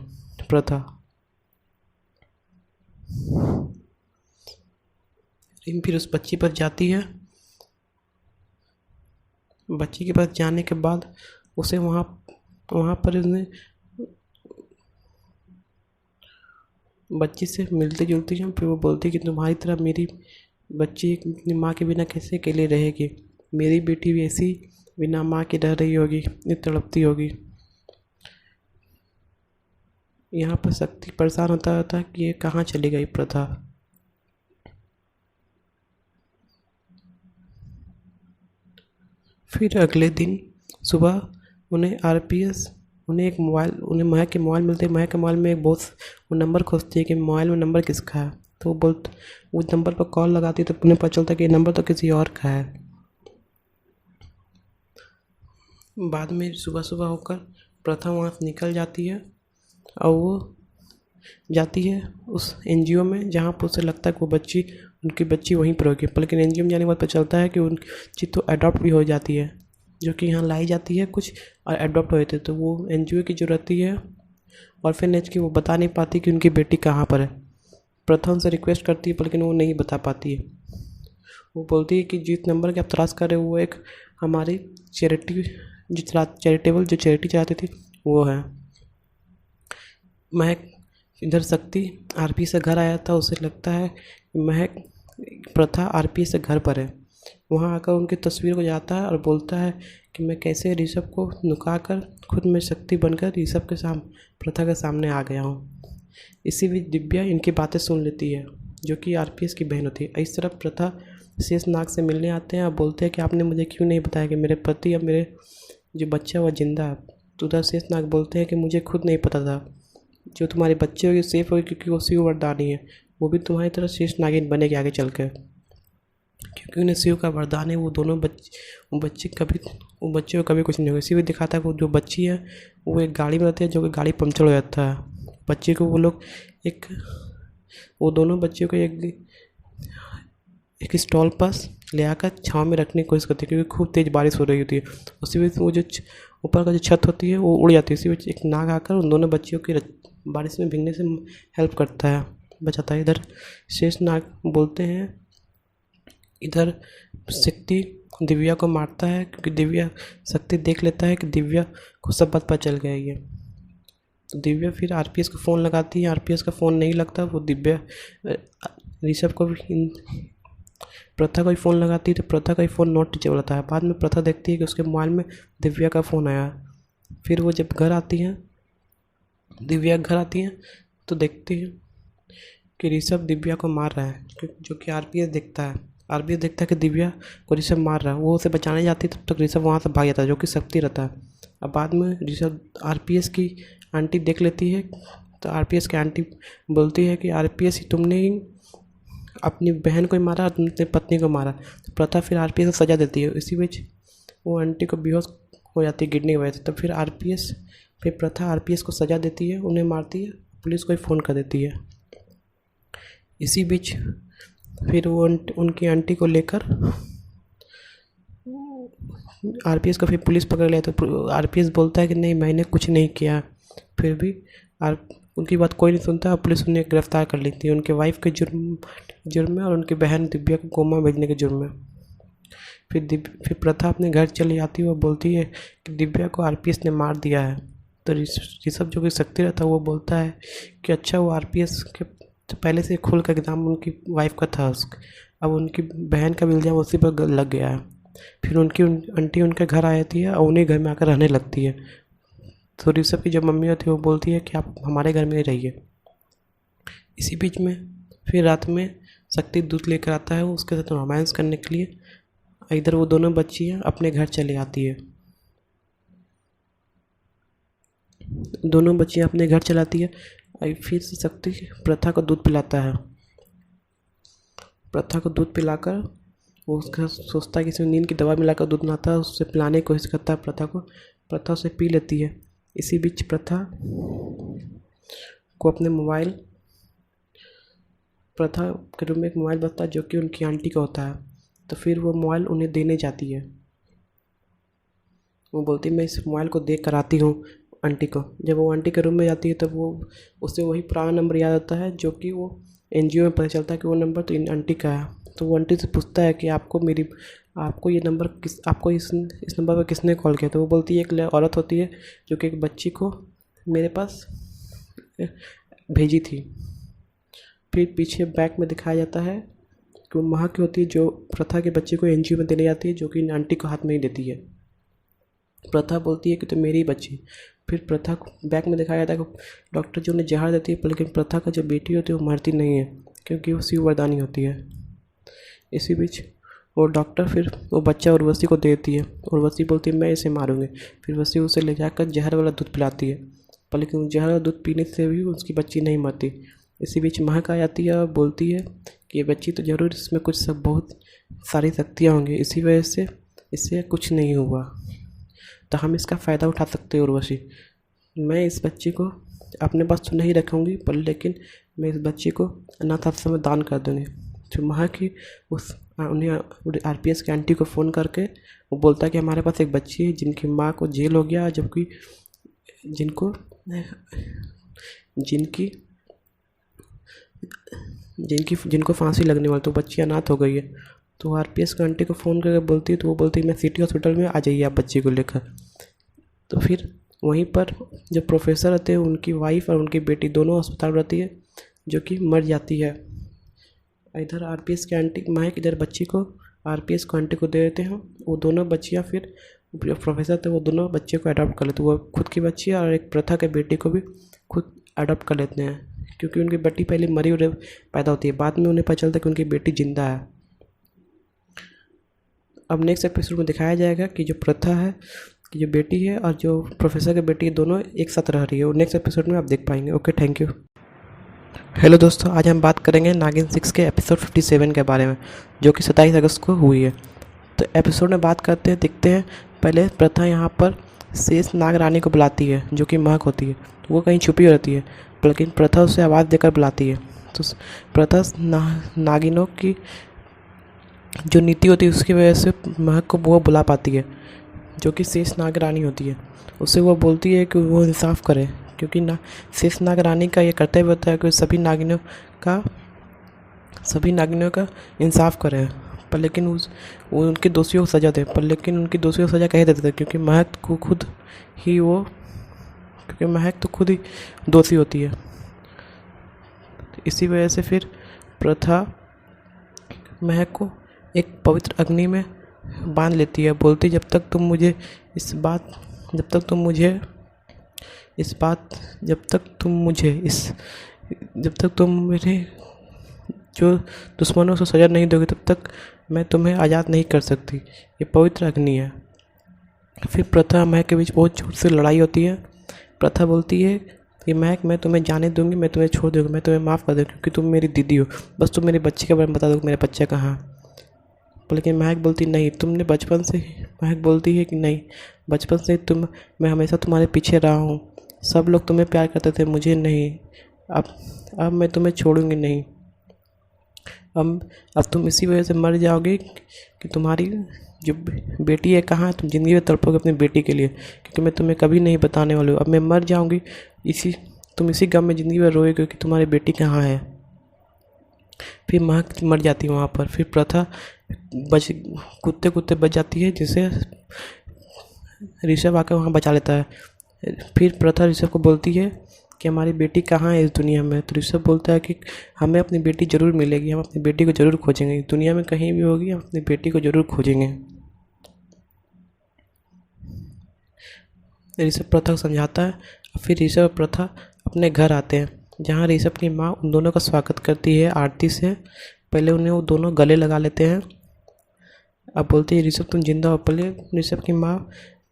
प्रथा। रीम फिर उस बच्ची पर जाती है। बच्ची के पास जाने के बाद उसे वहाँ पर उसने बच्ची से मिलती जुलती है। फिर वो बोलती है कि तुम्हारी तरह मेरी बच्ची अपनी माँ के बिना कैसे अकेले रहेगी, मेरी बेटी भी ऐसी बिना माँ के रह रही होगी, इतनी तड़पती होगी। यहाँ पर शक्ति परेशान होता था कि ये कहाँ चली गई प्रथा। फिर अगले दिन सुबह उन्हें महक के मोबाइल मिलते हैं। महक के मोबाइल में एक बहुत वो नंबर खोजती है कि मोबाइल में नंबर किसका है। तो वो उस नंबर पर कॉल लगाती है तो उन्हें पता चलता है कि ये नंबर तो किसी और का है। बाद में सुबह सुबह होकर प्रथा वहाँ से निकल जाती है और वो जाती है उस एनजीओ में जहाँ पर उसे लगता है कि उनकी बच्ची वहीं पर होगी। लेकिन एनजीओ में जाने के बाद पता चलता है कि उनकी बच्ची तो अडॉप्ट भी हो जाती है, जो कि यहाँ लाई जाती है कुछ और अडॉप्ट हुए थे। तो वो एनजीओ की जो रहती है ऑर्फनेज की, वो बता नहीं पाती कि उनकी बेटी कहाँ पर है। प्रथा उनसे रिक्वेस्ट करती है लेकिन वो नहीं बता पाती है। वो बोलती है कि जिस नंबर की आप तलाश कर रहे हो वो एक हमारी चैरिटेबल जो चैरिटी चलाती थी वो है। महक इधर शक्ति आरपी से घर आया था। उसे लगता है कि महक प्रथा आरपी से घर पर है। वहाँ आकर उनकी तस्वीर को जाता है और बोलता है कि मैं कैसे ऋषभ को नुका कर खुद में शक्ति बनकर ऋषभ के प्रथा के सामने आ गया हूँ। इसी बीच दिव्या इनकी बातें सुन लेती है, जो कि आरपीएस की बहन होती है। इस तरफ प्रथा शेषनाग से मिलने आते हैं और बोलते हैं कि आपने मुझे क्यों नहीं बताया कि मेरे पति और मेरे जो बच्चा वह जिंदा है। तो उधर शेषनाग बोलते हैं कि मुझे खुद नहीं पता था, जो तुम्हारे बच्चे होगी सेफ होगी क्योंकि वो शिव वरदानी है, वो भी तुम्हारी तरह शेष नागिन बनेगी आगे चल कर, क्योंकि उन्हें शिव का वरदान है। वो बच्चे को कभी कुछ नहीं होगा। इसी भी दिखाता है कि जो बच्ची है वो एक गाड़ी में रहती है, जो कि गाड़ी पंचर हो जाता है। बच्चे को वो दोनों बच्चियों को एक स्टॉल पास ले आकर छाँव में रखने की कोशिश करती है, क्योंकि खूब तेज़ बारिश हो रही होती है। उसी वजह से वो जो ऊपर का जो छत होती है वो उड़ जाती है। इसी वजह एक नाग आकर उन दोनों बच्चियों की बारिश में भीगने से हेल्प करता है, बचाता है। इधर शेष नाग बोलते हैं, इधर शक्ति दिव्या को मारता है क्योंकि शक्ति देख लेता है कि दिव्या को सब बात पता चल गई है। तो दिव्या फिर आरपीएस को फ़ोन लगाती है। आरपीएस का फ़ोन नहीं लगता। वो दिव्या ऋषभ को भी प्रथा का ही फ़ोन लगाती है तो प्रथा का ही फ़ोन नॉट रीचेबल होता है। बाद में प्रथा देखती है कि उसके मोबाइल में दिव्या का फ़ोन आया। फिर वो जब दिव्या घर आती हैं तो देखती है कि ऋषभ दिव्या को मार रहा है, जो कि आरपीएस देखता है कि दिव्या को ऋषभ मार रहा है। वो उसे बचाने जाती है, तब तक ऋषभ वहाँ से भाग जाता है, जो कि शक्ति रहता है। अब बाद में ऋषभ आरपीएस की आंटी देख लेती है तो आरपीएस की आंटी बोलती है कि आरपीएस ही तुमने ही अपनी बहन को ही मारा और तुमने अपनी पत्नी को मारा। तो प्रथा फिर आरपीएस को सजा देती है। इसी बीच वो आंटी को बेहोश हो जाती है गिरने की वजह से। तब फिर प्रथा आरपीएस को सजा देती है, उन्हें मारती है, पुलिस को ही फ़ोन कर देती है। इसी बीच फिर वो उनकी आंटी को लेकर आरपीएस को फिर पुलिस पकड़ लिया। तो आरपीएस बोलता है कि नहीं मैंने कुछ नहीं किया। फिर भी उनकी बात कोई नहीं सुनता और पुलिस उन्हें गिरफ्तार कर लेती है उनके वाइफ के जुर्म में और उनकी बहन दिव्या को कोमा भेजने के जुर्म में। फिर प्रथा अपने घर चली जाती है। वो बोलती है कि दिव्या को आरपीएस ने मार दिया है। तो ऋषभ जो कि शक्ति रहता है वो बोलता है कि अच्छा वो आरपीएस के तो पहले से खुल का इल्ज़ाम उनकी वाइफ का था, अब उनकी बहन का भी इल्ज़ाम उसी पर लग गया है। फिर उनकी आंटी उनके घर आ जाती है और उन्हीं घर में आकर रहने लगती है। तो ऋषभ की जो मम्मी होती है वो बोलती है कि आप हमारे घर में ही रहिए। इसी बीच में फिर रात में शक्ति दूध लेकर आता है उसके साथ रोमांस करने के लिए। इधर वो दोनों बच्चियाँ अपने घर चली आती है। दोनों बच्चियाँ अपने घर चलाती है। फिर से शक्ति प्रथा को दूध पिलाता है। प्रथा को दूध पिलाकर वो उसका सोचता है कि इसमें नींद की दवा मिलाकर दूध बनाता है, उससे पिलाने की कोशिश करता है प्रथा को। प्रथा उसे पी लेती है। इसी बीच प्रथा को अपने मोबाइल प्रथा के रूम में एक मोबाइल बजता है जो कि उनकी आंटी का होता है। तो फिर वो मोबाइल उन्हें देने जाती है। वो बोलती है मैं इस मोबाइल को देख कर आती हूँ आंटी को। जब वो आंटी के रूम में जाती है तब वो उसे वही पुराना नंबर याद आता है जो कि वो एनजीओ में पता चलता है कि वो नंबर तो इन आंटी का है। तो वो आंटी से पूछता है कि आपको ये नंबर आपको इस नंबर पर किसने कॉल किया। तो वो बोलती है एक औरत होती है जो कि एक बच्ची को मेरे पास भेजी थी। फिर पीछे बैक में दिखाया जाता है कि वो महक होती है जो प्रथा के बच्चे को एनजीओ में देने जाती है, जो कि आंटी को हाथ में ही देती है। प्रथा बोलती है कि तो मेरी बच्ची। फिर प्रथा को बैक में दिखाया जाता है कि डॉक्टर जो उन्हें जहर देती है, लेकिन प्रथा का जो बेटी होती है वो मरती नहीं है क्योंकि वो शिव वरदानी होती है। इसी बीच वो डॉक्टर फिर वो बच्चा उर्वशी को देती है। उर्वशी बोलती है मैं इसे मारूंगी। फिर उर्वशी उसे ले जाकर जहर वाला दूध पिलाती है, पर लेकिन जहर वाला दूध पीने से भी उसकी बच्ची नहीं मरती। इसी बीच महक आ जाती है और बोलती है कि ये बच्ची तो ज़रूर इसमें कुछ सब बहुत सारी शक्तियाँ होंगी, इसी वजह से इससे कुछ नहीं हुआ, तो हम इसका फ़ायदा उठा सकते हैं उर्वशी। मैं इस बच्ची को अपने पास तो नहीं रखूँगी, पर लेकिन मैं इस बच्ची को अनाथ आश्रम में दान कर दूँगी। तो महक ही उन्हें आरपीएस के आंटी को फ़ोन करके वो बोलता है कि हमारे पास एक बच्ची है जिनकी माँ को जेल हो गया, जबकि जिनको फांसी लगने वाली, तो बच्ची अनाथ हो गई है। तो आरपीएस के आंटी को फ़ोन करके बोलती है, तो वो बोलती है मैं सिटी हॉस्पिटल में आ जाइए आप बच्ची को लेकर। तो फिर वहीं पर जो प्रोफेसर रहते हैं उनकी वाइफ और उनकी बेटी दोनों अस्पताल रहती है जो कि मर जाती है। इधर आरपीएस के आंटी महक इधर बच्ची को आरपीएस को आंटी को दे देते हैं। वो दोनों बच्चियाँ फिर जो प्रोफेसर थे वो दोनों बच्चे को अडॉप्ट कर लेते हैं। वो खुद की बच्ची और एक प्रथा के बेटी को भी खुद अडॉप्ट कर लेते हैं, क्योंकि उनकी बेटी पहले मरी हुई पैदा होती है। बाद में उन्हें पता चलता है कि उनकी बेटी जिंदा है। अब नेक्स्ट एपिसोड में दिखाया जाएगा कि जो प्रथा है कि जो बेटी है और जो प्रोफेसर की बेटी है दोनों एक साथ रह रही है। वो नेक्स्ट एपिसोड में आप देख पाएंगे। Okay, thank you. हेलो दोस्तों, आज हम बात करेंगे नागिन 6 के एपिसोड 57 के बारे में, जो कि 27 अगस्त को हुई है। तो एपिसोड में बात करते हैं, देखते हैं। पहले प्रथा यहाँ पर शेष नाग रानी को बुलाती है जो कि महक होती है। तो वो कहीं छुपी रहती है, लेकिन प्रथा उसे आवाज़ देकर बुलाती है। तो प्रथा नागिनों की जो नीति होती है उसकी वजह से महक को वो बुला पाती है, जो कि शेष नाग रानी होती है। उससे वो बोलती है कि वो इंसाफ करे, क्योंकि शेष नाग रानी का ये कर्तव्य होता है कि सभी नागिनों का इंसाफ करे। पर लेकिन वो उनके दोषियों को सज़ा दे, पर लेकिन उनकी दोषियों को सज़ा कह देते थे क्योंकि महक तो खुद ही दोषी होती है। इसी वजह से फिर प्रथा महक को एक पवित्र अग्नि में बांध लेती है। बोलती जब तक तुम मेरे जो दुश्मनों से सज़ा नहीं दोगे तब तक मैं तुम्हें आज़ाद नहीं कर सकती। ये पवित्र अग्नि है। फिर प्रथा महक के बीच बहुत जोर से लड़ाई होती है। प्रथा बोलती है कि महक मैं तुम्हें जाने दूंगी, मैं तुम्हें छोड़ दूंगी, मैं तुम्हें माफ़ कर दूँगी क्योंकि तुम मेरी दीदी हो, बस तुम मेरे बच्चे के बारे में बता दो मेरा बच्चा कहाँ है। लेकिन महक बोलती नहीं, महक बोलती है कि नहीं, बचपन से मैं हमेशा तुम्हारे पीछे रहा हूँ, सब लोग तुम्हें प्यार करते थे, मुझे नहीं। अब मैं तुम्हें छोड़ूंगी नहीं। अब तुम इसी वजह से मर जाओगे कि तुम्हारी जो बेटी है कहाँ है, तुम ज़िंदगी में तड़पोगे अपनी बेटी के लिए, क्योंकि मैं तुम्हें कभी नहीं बताने वाली हूँ। अब मैं मर जाऊँगी, तुम इसी गम में ज़िंदगी में रोएगे कि तुम्हारी बेटी कहाँ है। फिर महक मर जाती है वहाँ पर। फिर प्रथा कुत्ते बच जाती है, जिसे ऋषभ आकर वहाँ बचा लेता है। फिर प्रथा ऋषभ को बोलती है कि हमारी बेटी कहाँ है इस दुनिया में। तो ऋषभ बोलता है कि हमें अपनी बेटी ज़रूर मिलेगी, हम अपनी बेटी को ज़रूर खोजेंगे, दुनिया में कहीं भी होगी हम अपनी बेटी को ज़रूर खोजेंगे। ऋषभ प्रथा को समझाता है। फिर ऋषभ और प्रथा अपने घर आते हैं, जहाँ ऋषभ की माँ उन दोनों का स्वागत करती है आरती से। पहले उन्हें वो दोनों गले लगा लेते हैं। अब बोलती है ऋषभ तुम जिंदा हो। पहले ऋषभ की माँ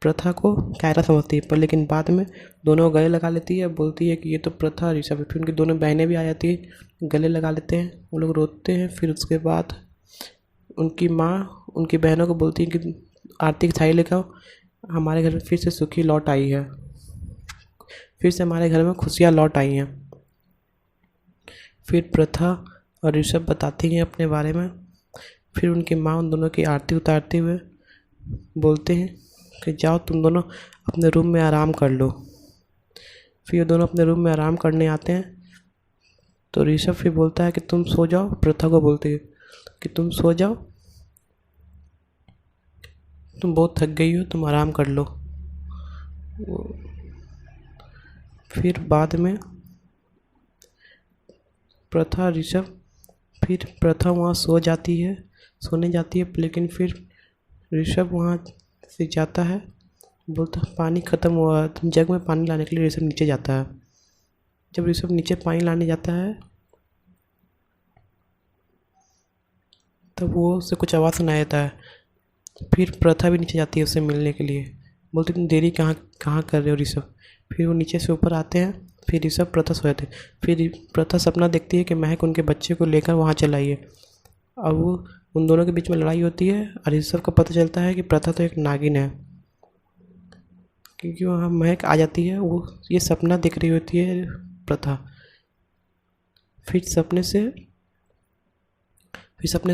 प्रथा को कायरा समझती है, पर लेकिन बाद में दोनों गले लगा लेती है। बोलती है कि ये तो प्रथा ऋषभ है। फिर उनकी दोनों बहनें भी आ जाती है, गले लगा लेते हैं, वो लोग रोते हैं। फिर उसके बाद उनकी माँ उनकी बहनों को बोलती है कि आरती की थाली लेकर आओ। हमारे घर में फिर से सुखी लौट आई है, फिर से हमारे घर में खुशियाँ लौट आई हैं। फिर प्रथा और ऋषभ बताती हैं अपने बारे में। फिर उनकी माँ उन दोनों की आरती उतारते हुए बोलते हैं कि जाओ तुम दोनों अपने रूम में आराम कर लो। फिर वो दोनों अपने रूम में आराम करने आते हैं तो ऋषभ फिर बोलता है कि तुम सो जाओ। प्रथा को बोलते हैं कि तुम सो जाओ, तुम बहुत थक गई हो, तुम आराम कर लो। फिर बाद में प्रथा ऋषभ, फिर प्रथा वहाँ सोने जाती है, लेकिन फिर ऋषभ वहाँ से जाता है, बोलता पानी ख़त्म हुआ। जग में पानी लाने के लिए ऋषभ नीचे जाता है। जब ऋषभ नीचे पानी लाने जाता है तब वो उससे कुछ आवाज़ सुनाई देता है। फिर प्रथा भी नीचे जाती है उससे मिलने के लिए, बोलती तुम देरी कहाँ कर रहे हो ऋषभ। फिर वो नीचे से ऊपर आते हैं। फिर ऋषभ प्रथा सोए थे। फिर प्रथा सपना देखती है कि महक उनके बच्चे को लेकर वहाँ चल आई है। अब वो उन दोनों के बीच में लड़ाई होती है और ऋषभ को पता चलता है कि प्रथा तो एक नागिन है, क्योंकि वहाँ महक आ जाती है। वो ये सपना देख रही होती है प्रथा। फिर सपने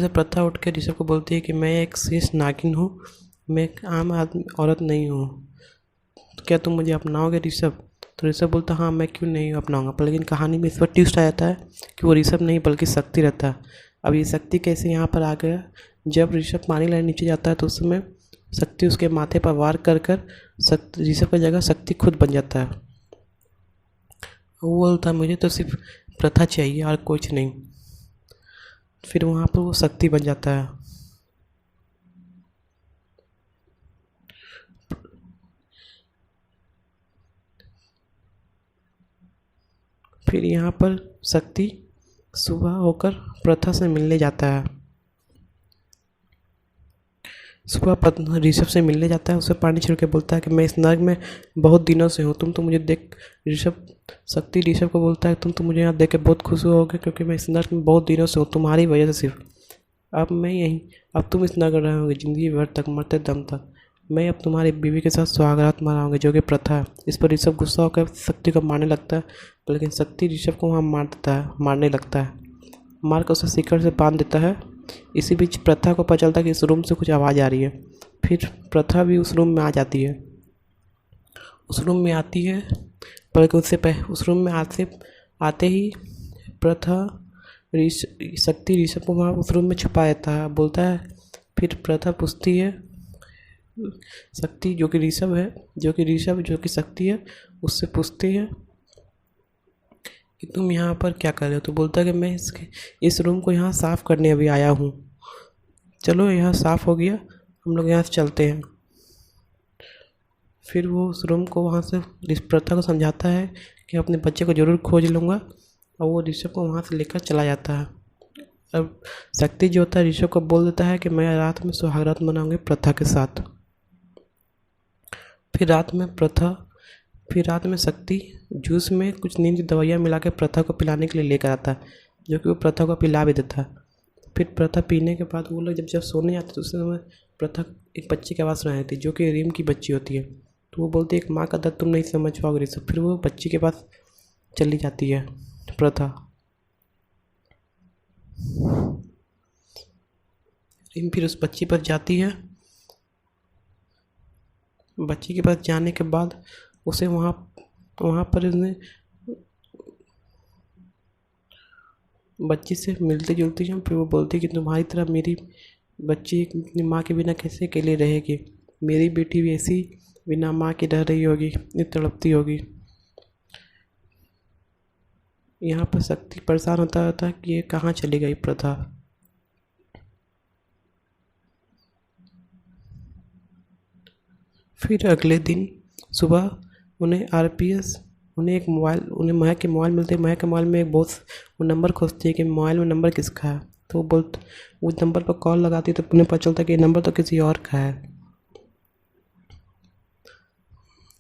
से प्रथा उठ के ऋषभ को बोलती है कि मैं एक शेष नागिन हूँ, मैं एक आम आदमी औरत नहीं हूँ, तो क्या तुम मुझे अपनाओगे ऋषभ। तो ऋषभ बोलता हाँ मैं क्यों नहीं अपनाऊंगा। पर लेकिन कहानी में इस पर ट्विस्ट आ जाता है कि वो ऋषभ नहीं बल्कि शक्ति रहता है। अब ये शक्ति कैसे यहाँ पर आ गया। जब ऋषभ पानी लाने नीचे जाता है तो उस समय शक्ति उसके माथे पर वार कर ऋषभ की जगह शक्ति खुद बन जाता है। वो बोलता है मुझे तो सिर्फ प्रथा चाहिए और कुछ नहीं। फिर वहाँ पर वो शक्ति बन जाता है। फिर यहाँ पर शक्ति सुबह होकर प्रथा से मिलने जाता है। सुबह ऋषभ से मिलने जाता है, उसे पानी छिड़क के बोलता है कि मैं इस नर्क में बहुत दिनों से हूँ, तुम तो मुझे देख। शक्ति ऋषभ को बोलता है तुम तो मुझे यहाँ देख के बहुत खुश होगे, क्योंकि मैं इस नर्क में बहुत दिनों से हूँ तुम्हारी वजह से सिर्फ। अब तुम इस नर्क में रहोगे ज़िंदगी भर तक, मरते दम तक। मैं अब तुम्हारी बीवी के साथ सुहागरात मनाऊंगा, जो कि प्रथा है। इस पर ऋषभ गुस्सा होकर शक्ति को मारने लगता है, लेकिन शक्ति ऋषभ को वहाँ मारने लगता है। मार कर उसे शिकड़ से बांध देता है। इसी बीच प्रथा को पता चलता है कि इस रूम से कुछ आवाज़ आ रही है। फिर प्रथा भी उस रूम में आ जाती है। उस रूम में आती है, बल्कि उस रूम में आते ही प्रथा शक्ति ऋषभ को वहाँ उस रूम में छुपा देता है, बोलता है। फिर प्रथा पूछती है शक्ति जो कि शक्ति है उससे पूछती है कि तुम यहाँ पर क्या कर रहे हो। तो बोलता है कि मैं इस रूम को यहाँ साफ़ करने अभी आया हूँ, चलो यहाँ साफ़ हो गया, हम लोग यहाँ से चलते हैं। फिर वो उस रूम को वहाँ से प्रथा को समझाता है कि अपने बच्चे को ज़रूर खोज लूँगा, और वो ऋषभ को वहाँ से लेकर चला जाता है। अब शक्ति जो होता है ऋषभ को बोल देता है कि मैं रात में सुहागरात मनाऊंगी प्रथा के साथ। फिर रात में शक्ति जूस में कुछ नींद की दवाइयाँ मिला के प्रथा को पिलाने के लिए लेकर आता है, जो कि वो प्रथा को पिला भी देता है। फिर प्रथा पीने के बाद वो लोग जब सोने जाते तो उस समय प्रथा एक बच्चे की आवाज़ सुनाई देती है, जो कि रीम की बच्ची होती है। तो वो बोलती है एक माँ का दर्द तुम नहीं समझ पाओगे ऋषभ। फिर वो बच्ची के पास चली जाती है प्रथा। रीम फिर उस बच्ची पर जाती है। बच्ची के पास जाने के बाद उसे वहाँ पर उसने बच्ची से मिलती जुलती है। फिर वो बोलती कि तुम्हारी तरह मेरी बच्ची अपनी माँ के बिना कैसे अकेले रहेगी, मेरी बेटी भी ऐसी बिना माँ के रह रही होगी, इतनी तड़पती होगी। यहाँ पर शक्ति परेशान होता था कि ये कहाँ चली गई प्रथा। फिर अगले दिन सुबह उन्हें महक के मोबाइल मिलते हैं। महक के मोबाइल में वो नंबर खोजती है कि मोबाइल में नंबर किसका है। तो वो उस नंबर पर कॉल लगाती है तो उन्हें पता चलता है कि ये नंबर तो किसी और का है।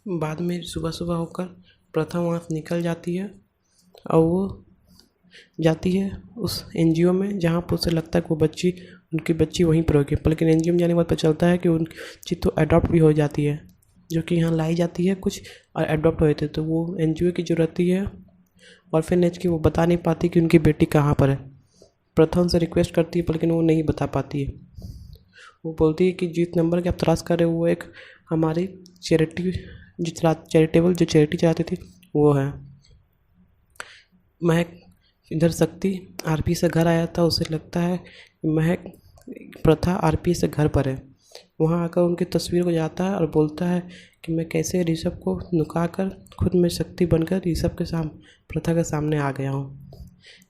बाद में सुबह होकर प्रथा वहाँ से निकल जाती है और वो जाती है उस NGO में, जहाँ पर उसे लगता है कि उनकी बच्ची वहीं पर होगी। लेकिन NGO में जाने के बाद पता चलता है कि उनकी तो अडॉप्ट भी हो जाती है। जो कि यहाँ लाई जाती है कुछ और एडॉप्ट हुए थे, तो वो एनजीओ की जो रहती है ऑर्फेनेज की, वो बता नहीं पाती कि उनकी बेटी कहाँ पर है। प्रथा उनसे रिक्वेस्ट करती है लेकिन वो नहीं बता पाती है। वो बोलती है कि जिस नंबर की आप तलाश कर रहे हो वो एक हमारी चैरिटेबल जो चैरिटी चलाती थी वो है। महक इधर शक्ति आरपी से घर आया था, उसे लगता है कि महक प्रथा आरपी से घर पर है। वहाँ आकर उनकी तस्वीर को जाता है और बोलता है कि मैं कैसे ऋषभ को नुका कर खुद में शक्ति बनकर ऋषभ के प्रथा के सामने आ गया हूँ।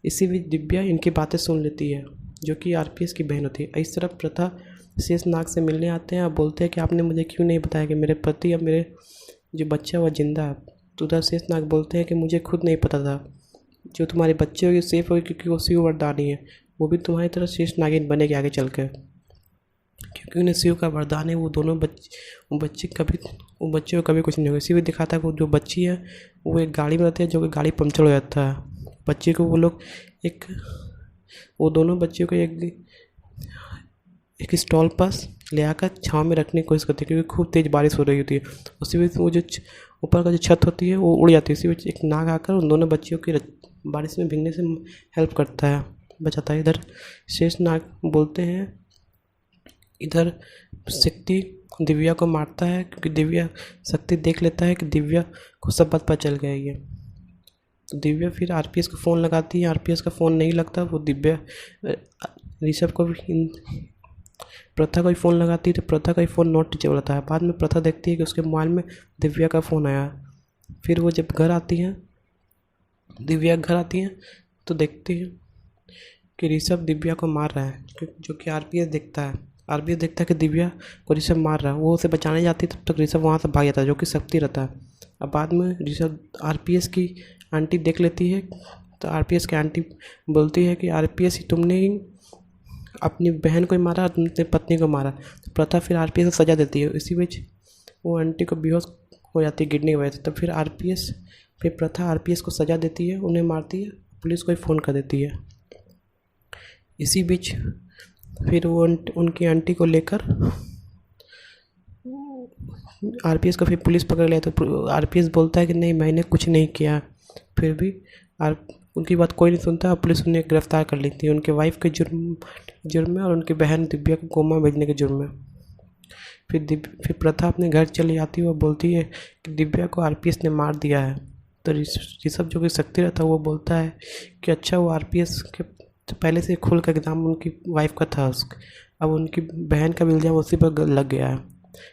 इसी बीच दिव्या इनकी बातें सुन लेती है, जो कि आरपीएस की बहन होती है। इस तरफ प्रथा शेषनाग से मिलने आते हैं और बोलते हैं कि आपने मुझे क्यों नहीं बताया कि मेरे पति या मेरे जो बच्चा वह जिंदा है। तो उधर शेषनाग बोलते हैं कि मुझे खुद नहीं पता था जो तुम्हारे बच्चे होगी सेफ होगी, क्योंकि वो शिव वरदानी है, वो भी तुम्हारी तरह शेष नागिन बनेगी आगे चल कर, क्योंकि उन्हें शिव का वरदान है। वो दोनों बच्चे को कभी कुछ नहीं होगा। इसी में दिखाता है वो जो बच्ची है वो एक गाड़ी में रहती है, जो कि गाड़ी पंक्चर हो जाता है। बच्चे को वो दोनों बच्चों को एक स्टॉल पास ले आकर छाँव में रखने की कोशिश करती है, क्योंकि खूब तेज़ बारिश हो रही होती है। उसी में वो जो ऊपर का जो छत होती है वो उड़ जाती है। इसी में एक नाग आकर उन दोनों बच्चियों की बारिश में भीगने से हेल्प करता है, बचाता है। इधर शेष नाग बोलते हैं, इधर शक्ति दिव्या को मारता है, क्योंकि शक्ति देख लेता है कि दिव्या को सब बात पता चल गई है। तो दिव्या फिर आरपीएस को फ़ोन लगाती है, आरपीएस का फ़ोन नहीं लगता। वो दिव्या ऋषभ को भी प्रथा का ही फ़ोन लगाती है, तो प्रथा का ही फ़ोन नॉट रीचेबल होता है। बाद में प्रथा देखती है कि उसके मोबाइल में दिव्या का फ़ोन आया। फिर वो जब दिव्या घर आती हैं तो देखती है कि ऋषभ दिव्या को मार रहा है, जो कि आरपीएस देखता है कि दिव्या को ऋषभ मार रहा है। वो उसे बचाने जाती है, तब तक ऋषभ वहाँ से भाग जाता है, जो कि शक्ति रहता है। अब बाद में ऋषभ आरपीएस की आंटी देख लेती है, तो आरपीएस की आंटी बोलती है कि आरपीएस तुमने ही अपनी बहन को ही मारा, अपनी पत्नी को मारा। तो प्रथा फिर आरपीएस को सजा देती है। इसी बीच वो आंटी को बेहोश हो जाती है गिरने की वजह से। तब फिर प्रथा आरपीएस को सजा देती है, उन्हें मारती है, पुलिस को ही फ़ोन कर देती है। इसी बीच फिर वो उनकी आंटी को लेकर आरपीएस को फिर पुलिस पकड़ लिया। तो आरपीएस बोलता है कि नहीं, मैंने कुछ नहीं किया। फिर भी उनकी बात कोई नहीं सुनता और पुलिस उन्हें गिरफ्तार कर लेती है, उनके वाइफ के जुर्म में और उनकी बहन दिव्या को कोमा भेजने के जुर्म में। फिर प्रथा अपने घर चली आती है और बोलती है कि दिव्या को आरपीएस ने मार दिया है। तो ऋषभ जो कि शक्ति रहता है वो बोलता है कि अच्छा, वो आरपीएस के पहले से खुल का इल्ज़ाम उनकी वाइफ का था, अब उनकी बहन का भी इल्ज़ाम उसी पर लग गया है।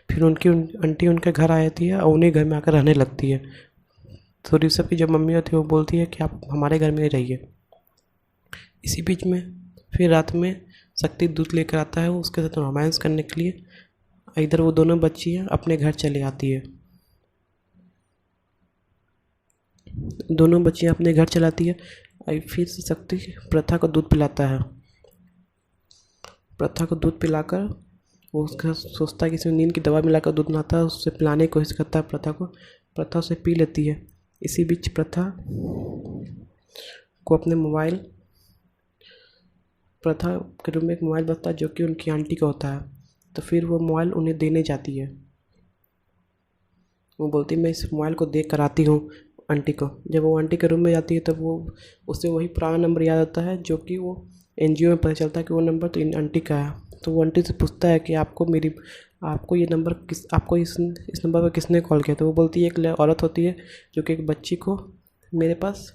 फिर उनकी आंटी उनके घर आ जाती है और उन्हीं घर में आकर रहने लगती है। तो ऋषभ की जो मम्मी होती है वो बोलती है कि आप हमारे घर में ही रहिए। इसी बीच में फिर रात में शक्ति दूध लेकर आता है उसके साथ रोमांस करने के लिए। इधर वो दोनों बच्चियाँ अपने घर चली आती है। दोनों बच्चियाँ अपने घर चलाती है। फिर से शक्ति प्रथा को दूध पिलाता है। प्रथा को दूध पिलाकर वो उसका सोचता है कि इसमें नींद की दवा मिलाकर दूध बनाता है, उससे पिलाने की कोशिश करता है प्रथा को। प्रथा उसे पी लेती है। इसी बीच प्रथा के रूम में एक मोबाइल बजता है, जो कि उनकी आंटी का होता है। तो फिर वो मोबाइल उन्हें देने जाती है। वो बोलती है मैं इस मोबाइल को देख कर आती हूँ आंटी को। जब वो आंटी के रूम में जाती है तब वो उसे वही पुराना नंबर याद आता है, जो कि वो एनजीओ में पता चलता है कि वो नंबर तो इन आंटी का है। तो वो आंटी से पूछता है कि आपको ये नंबर आपको इस नंबर पर किसने कॉल किया। तो वो बोलती है एक औरत होती है जो कि एक बच्ची को मेरे पास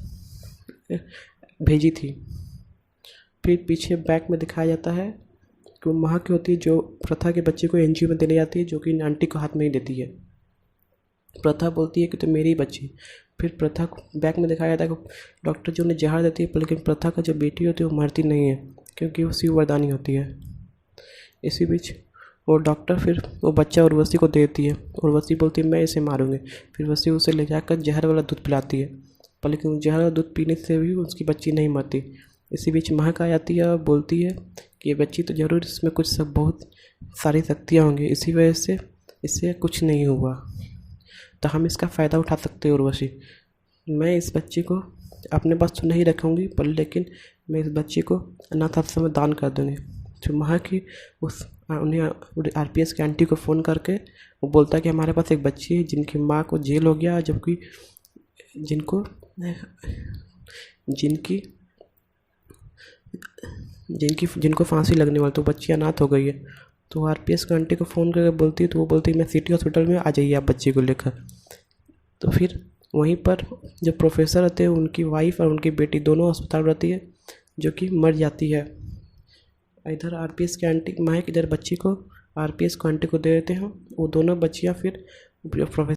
भेजी थी। फिर पीछे बैक में दिखाया जाता है कि वो माँ की होती है, जो प्रथा के बच्चे को एनजीओ में देने जाती है, जो कि इन आंटी को हाथ में ही देती है। प्रथा बोलती है कि तो मेरी बच्ची। फिर प्रथा को बैक में दिखाया जाता है कि डॉक्टर जो उन्हें जहर देती है, लेकिन प्रथा का जो बेटी होती है वो मरती नहीं है, क्योंकि वो शिव वरदानी होती है। इसी बीच वो डॉक्टर फिर वो बच्चा उर्वशी को देती है। उर्वशी बोलती है मैं इसे मारूंगी। फिर उर्वशी उसे ले जाकर जहर वाला दूध पिलाती है, लेकिन जहर वाला दूध पीने से भी उसकी बच्ची नहीं मरती। इसी बीच महक आ जाती है और बोलती है कि ये बच्ची तो ज़रूर इसमें बहुत सारी शक्तियाँ होंगी, इसी वजह से इससे कुछ नहीं हुआ, तो हम इसका फ़ायदा उठा सकते हैं उर्वशी। मैं इस बच्ची को अपने पास तो नहीं रखूँगी, पर लेकिन मैं इस बच्ची को अनाथ आश्रम में दान कर दूँगी। जो महक ही उस उन्हें आरपीएस के आंटी को फ़ोन करके वो बोलता है कि हमारे पास एक बच्ची है जिनकी माँ को जेल हो गया, जबकि जिनको फांसी लगने वाली, तो बच्ची अनाथ हो गई है। तो आरपीएस के आंटी को फ़ोन करके बोलती है, तो वो बोलती है मैं सिटी हॉस्पिटल में आ जाइए आप बच्ची को लेकर। तो फिर वहीं पर जो प्रोफेसर रहते हैं उनकी वाइफ और उनकी बेटी दोनों अस्पताल रहती है, जो कि मर जाती है। इधर आरपीएस के आंटी माइक इधर बच्ची को आरपीएस को आंटी को दे देते हैं। वो दोनों बच्चियाँ फिर प्रोफेसर